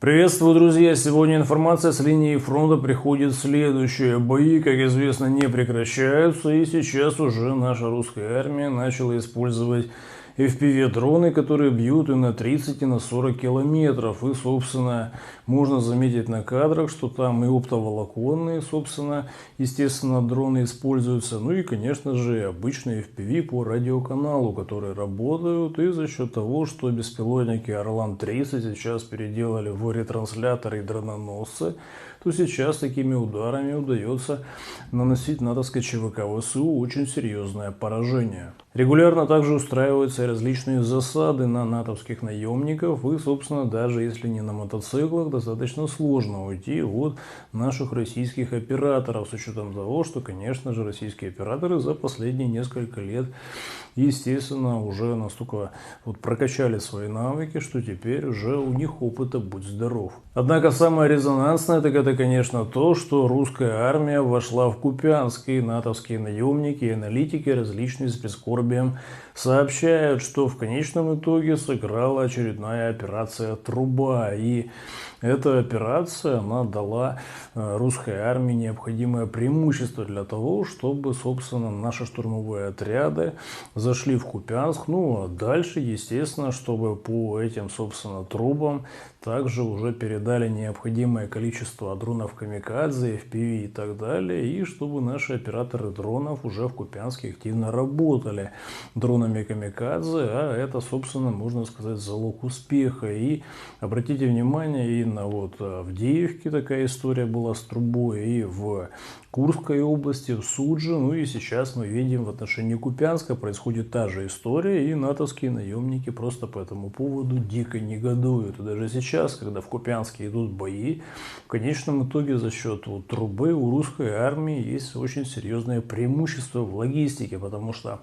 Приветствую, друзья! Сегодня информация с линии фронта приходит следующая. Бои, как известно, не прекращаются, и сейчас уже наша русская армия начала использовать FPV-дроны, которые бьют и на 30, и на 40 километров. И, собственно, можно заметить на кадрах, что там и оптоволоконные, собственно, естественно, дроны используются. Ну и, конечно же, обычные FPV по радиоканалу, которые работают. И за счет того, что беспилотники Орлан-30 сейчас переделали в ретрансляторы и дрононосцы, то сейчас такими ударами удается наносить натовской ЧВК ВСУ очень серьезное поражение. Регулярно также устраиваются различные засады на натовских наемников, и, собственно, даже если не на мотоциклах, достаточно сложно уйти от наших российских операторов, с учетом того, что, конечно же, российские операторы за последние несколько лет, естественно, уже настолько прокачали свои навыки, что теперь уже у них опыта будь здоров. Однако самое резонансное, так это, конечно, то, что русская армия вошла в Купянск, и натовские наемники и аналитики различные с прискорбием сообщают, что в конечном итоге сыграла очередная операция «Труба». И эта операция, она дала русской армии необходимое преимущество для того, чтобы, собственно, наши штурмовые отряды зашли в Купянск. Ну, а дальше, естественно, чтобы по этим, собственно, трубам также уже передали необходимое количество дронов «Камикадзе», FPV и так далее, и чтобы наши операторы дронов уже в Купянске активно работали дронами «Камикадзе», а это, собственно, можно сказать, залог успеха. И обратите внимание, и на в Авдеевке такая история была с трубой, и в Курской области, в Судже, ну и сейчас мы видим в отношении Купянска происходит та же история, и натовские наемники просто по этому поводу дико негодуют. И даже сейчас, когда в Купянске идут бои, в конечном итоге за счет трубы у русской армии есть очень серьезное преимущество в логистике, потому что,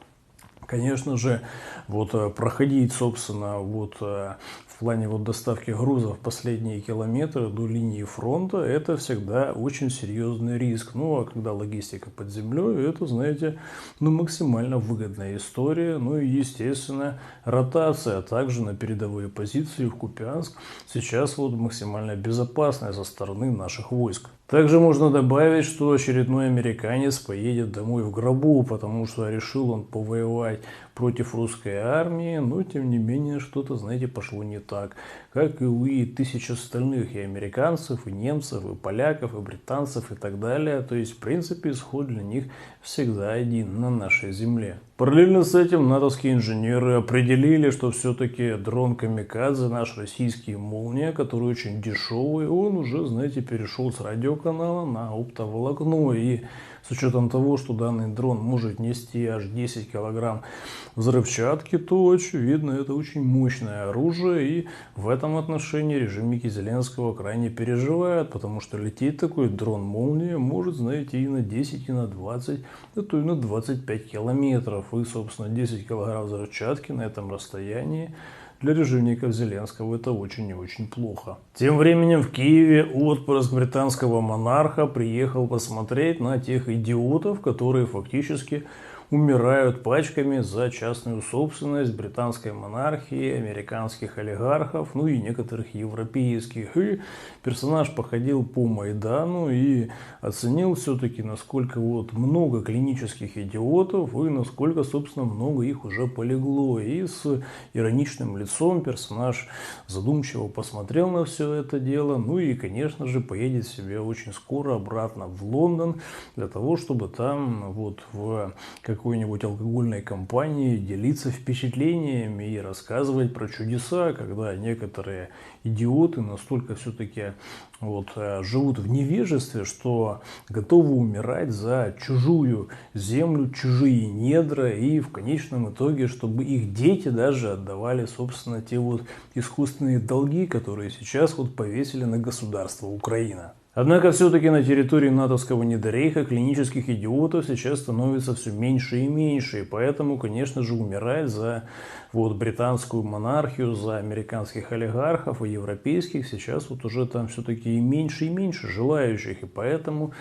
конечно же, проходить, собственно, в плане доставки грузов последние километры до линии фронта, это всегда очень серьезный риск. Ну, а когда логистика под землей, это, знаете, максимально выгодная история. Ну и, естественно, ротация также на передовые позиции в Купянск сейчас максимально безопасная со стороны наших войск. Также можно добавить, что очередной американец поедет домой в гробу, потому что решил он повоевать против русской армии, но тем не менее что-то, знаете, пошло не так. Как и у тысяч остальных и американцев, и немцев, и поляков, и британцев, и так далее. То есть, в принципе, исход для них всегда один на нашей земле. Параллельно с этим натовские инженеры определили, что все-таки дрон «Камикадзе», наш российский «Молния», который очень дешевый, он уже, знаете, перешел с радиоканала на оптоволокно. И с учетом того, что данный дрон может нести аж 10 килограмм взрывчатки, то, очевидно, это очень мощное оружие. И в этом отношении режимники Зеленского крайне переживают, потому что лететь такой дрон «Молния» может, знаете, и на 10, и на 20, а то и на 25 километров. И, собственно, 10 килограмм взрывчатки на этом расстоянии для режимников Зеленского это очень и очень плохо. Тем временем в Киеве отпрыск британского монарха приехал посмотреть на тех идиотов, которые фактически умирают пачками за частную собственность британской монархии, американских олигархов, ну и некоторых европейских. И персонаж походил по Майдану и оценил все-таки, насколько много клинических идиотов и насколько, собственно, много их уже полегло. И с ироничным лицом персонаж задумчиво посмотрел на все это дело, ну и, конечно же, поедет себе очень скоро обратно в Лондон для того, чтобы там в какой-нибудь алкогольной компании делиться впечатлениями и рассказывать про чудеса, когда некоторые идиоты настолько все-таки живут в невежестве, что готовы умирать за чужую землю, чужие недра, и в конечном итоге, чтобы их дети даже отдавали, собственно, те искусственные долги, которые сейчас повесили на государство Украина. Однако все-таки на территории натовского недорейха клинических идиотов сейчас становится все меньше и меньше, и поэтому, конечно же, умирать за британскую монархию, за американских олигархов и европейских сейчас уже там все-таки и меньше желающих, и поэтому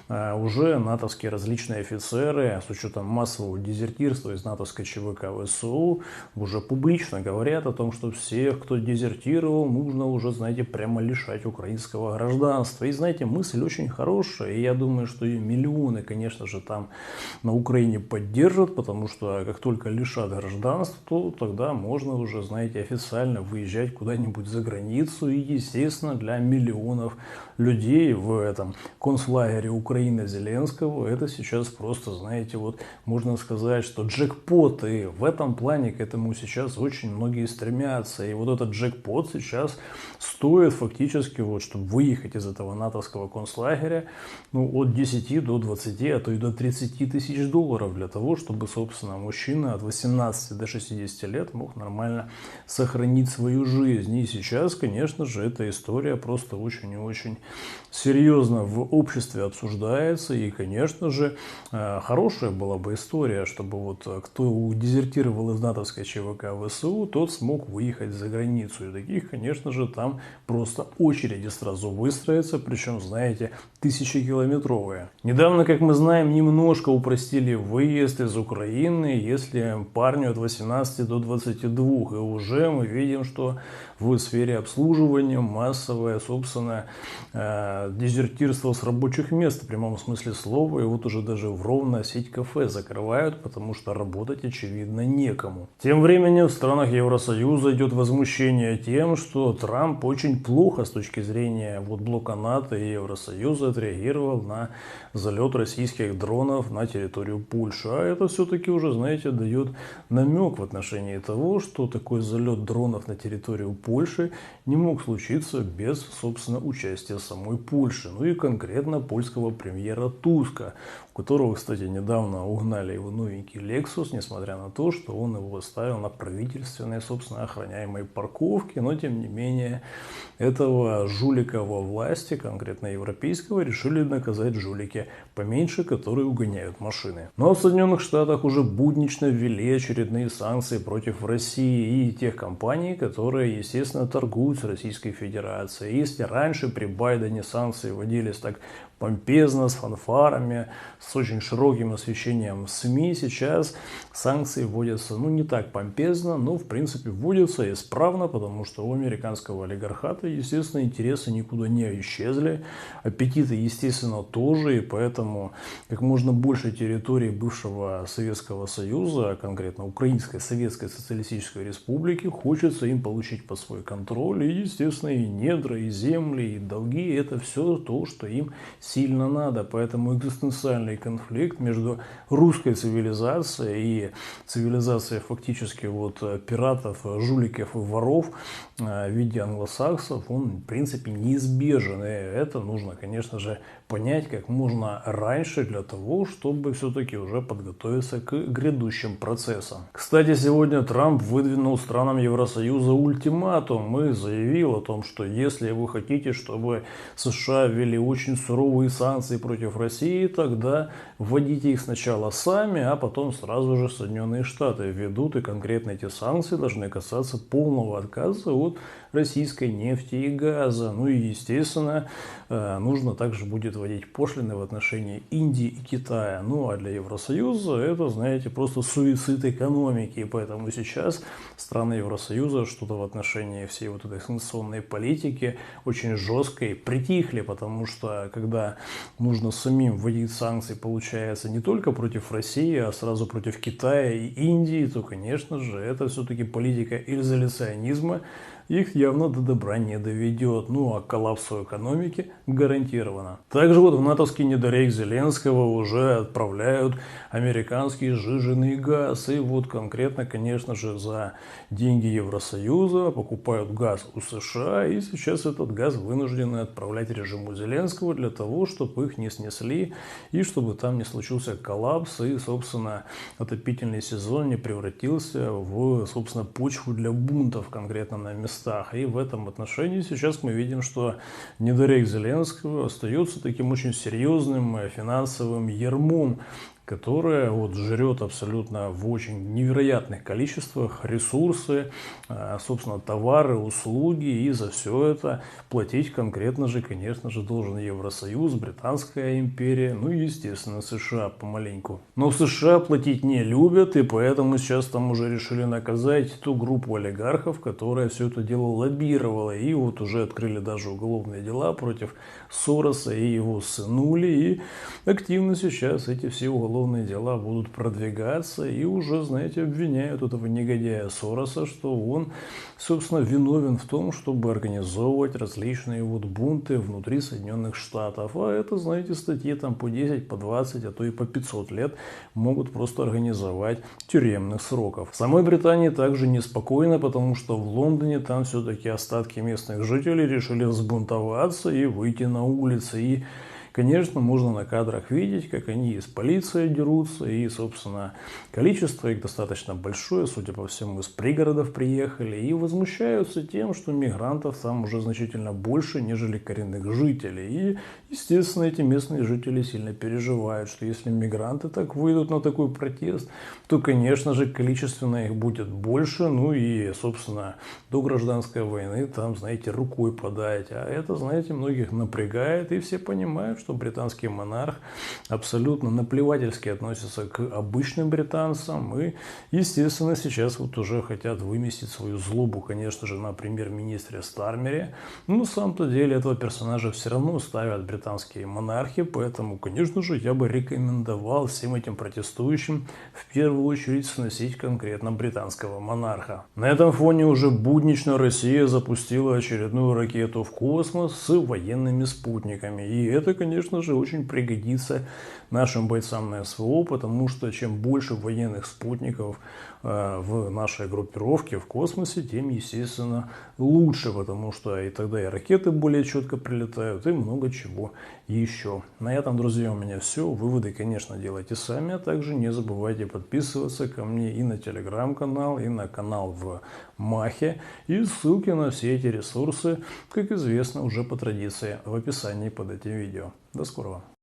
уже натовские различные офицеры, с учетом массового дезертирства из натовской ЧВК ВСУ, уже публично говорят о том, что всех, кто дезертировал, нужно уже, знаете, прямо лишать украинского гражданства. И, знаете, мысль очень хорошая, и я думаю, что ее миллионы, конечно же, там на Украине поддержат, потому что как только лишат гражданства, то тогда можно уже, знаете, официально выезжать куда-нибудь за границу, и, естественно, для миллионов людей в этом концлагере Украины Зеленского это сейчас просто, знаете, можно сказать, что джекпот, и в этом плане к этому сейчас очень многие стремятся, и этот джекпот сейчас стоит фактически, чтобы выехать из этого натовского концлагеря, от 10 до 20, а то и до 30 тысяч долларов для того, чтобы, собственно, мужчина от 18 до 60 лет мог нормально сохранить свою жизнь. И сейчас, конечно же, эта история просто очень и очень серьезно в обществе обсуждается, и, конечно же, хорошая была бы история, чтобы кто дезертировал из натовской ЧВК ВСУ, тот смог выехать за границу, и таких, конечно же, там просто очереди сразу выстроятся, причем, знаете, тысячекилометровые. Недавно, как мы знаем, немножко упростили выезд из Украины, если парню от 18 до 22, и уже мы видим, что в сфере обслуживания массовое, собственно, дезертирство с рабочих мест в прямом смысле слова, и уже даже в Ровно сеть кафе закрывают, потому что работать, очевидно, некому. Тем временем в странах Евросоюза идет возмущение тем, что Трамп очень плохо с точки зрения блока НАТО и Евросоюза отреагировал на залет российских дронов на территорию Польши. А это все-таки уже, знаете, дает намек в отношении того, что такой залет дронов на территорию Польши не мог случиться без, собственно, участия самой Польши. Ну и конкретно польского премьера Туска, у которого, кстати, недавно угнали его новенький Lexus, несмотря на то, что он его ставил на правительственной, собственно, охраняемой парковке. Но, тем не менее, этого жулика во власти, конкретно европейского, решили наказать жулики поменьше, которые угоняют машины. Но в Соединенных Штатах уже буднично ввели очередные санкции против России и тех компаний, которые, естественно, торгуют с Российской Федерацией. Если раньше при Байдене санкции вводились так помпезно, с фанфарами, с очень широким освещением СМИ, сейчас санкции вводятся, не так помпезно, но в принципе вводятся исправно, потому что у американского олигархата, естественно, интересы никуда не исчезли, аппетиты, естественно, тоже, и поэтому как можно больше территории бывшего Советского Союза, а конкретно Украинской Советской Социалистической Республики, хочется им получить под свой контроль, и, естественно, и недра, и земли, и долги, это все то, что им сильно надо. Поэтому экзистенциальный конфликт между русской цивилизацией и цивилизацией фактически пиратов, жуликов и воров в виде англосаксов, он в принципе неизбежен. И это нужно, конечно же, понять как можно раньше для того, чтобы все-таки уже подготовиться к грядущим процессам. Кстати, сегодня Трамп выдвинул странам Евросоюза ультиматум и заявил о том, что если вы хотите, чтобы США ввели очень суровые санкции против России, тогда вводите их сначала сами, а потом сразу же Соединенные Штаты введут, и конкретно эти санкции должны касаться полного отказа от российской нефти и газа. Ну и, естественно, нужно также будет вводить пошлины в отношении Индии и Китая. Ну а для Евросоюза это, знаете, просто суицид экономики. И поэтому сейчас страны Евросоюза что-то в отношении всей этой санкционной политики очень жесткой притихли, потому что когда нужно самим вводить санкции, получается, не только против России, а сразу против Китая и Индии, то, конечно же, это все-таки политика изоляционизма, их явно до добра не доведет. Ну а к коллапсу экономики гарантированно. Также в натовский недорейх Зеленского уже отправляют американский сжиженный газ. И конкретно, конечно же, за деньги Евросоюза покупают газ у США. И сейчас этот газ вынуждены отправлять режиму Зеленского для того, чтобы их не снесли и чтобы там не случился коллапс. И, собственно, отопительный сезон не превратился в, собственно, почву для бунтов конкретно на местах местах. И в этом отношении сейчас мы видим, что недорек Зеленского остается таким очень серьезным финансовым ярмом, которая вот жрет абсолютно в очень невероятных количествах ресурсы, собственно, товары, услуги, и за все это платить конкретно же, конечно же, должен Евросоюз, Британская империя, ну и, естественно, США помаленьку. Но США платить не любят, и поэтому сейчас там уже решили наказать ту группу олигархов, которая все это дело лоббировала, и вот уже открыли даже уголовные дела против Сороса и его сынули, и активно сейчас эти все уголовные дела будут продвигаться, и уже, знаете, обвиняют этого негодяя Сороса, что он, собственно, виновен в том, чтобы организовывать различные вот бунты внутри Соединенных Штатов. А это, знаете, статьи там по 10, по 20, а то и по 500 лет могут просто организовать тюремных сроков. В самой Британии также неспокойно, потому что в Лондоне там все-таки остатки местных жителей решили взбунтоваться и выйти на улицы. И конечно, можно на кадрах видеть, как они из полиции дерутся, и, собственно, количество их достаточно большое, судя по всему, из пригородов приехали, и возмущаются тем, что мигрантов там уже значительно больше, нежели коренных жителей. И, естественно, эти местные жители сильно переживают, что если мигранты так выйдут на такой протест, то, конечно же, количественно их будет больше, ну и, собственно, до гражданской войны там, знаете, рукой подать. А это, знаете, многих напрягает, и все понимают, что британский монарх абсолютно наплевательски относится к обычным британцам, и, естественно, сейчас вот уже хотят выместить свою злобу, конечно же, на премьер-министре Стармере. Но на самом-то деле этого персонажа все равно ставят британские монархи, поэтому, конечно же, я бы рекомендовал всем этим протестующим в первую очередь сносить конкретно британского монарха. На этом фоне уже буднично Россия запустила очередную ракету в космос с военными спутниками, и это, конечно же, очень пригодится нашим бойцам на СВО, потому что чем больше военных спутников в нашей группировке в космосе, тем, естественно, лучше, потому что и тогда и ракеты более четко прилетают, и много чего еще. На этом, друзья, у меня все. Выводы, конечно, делайте сами, а также не забывайте подписываться ко мне и на телеграм-канал, и на канал в Махе, и ссылки на все эти ресурсы, как известно, уже по традиции в описании под этим видео. До скорого!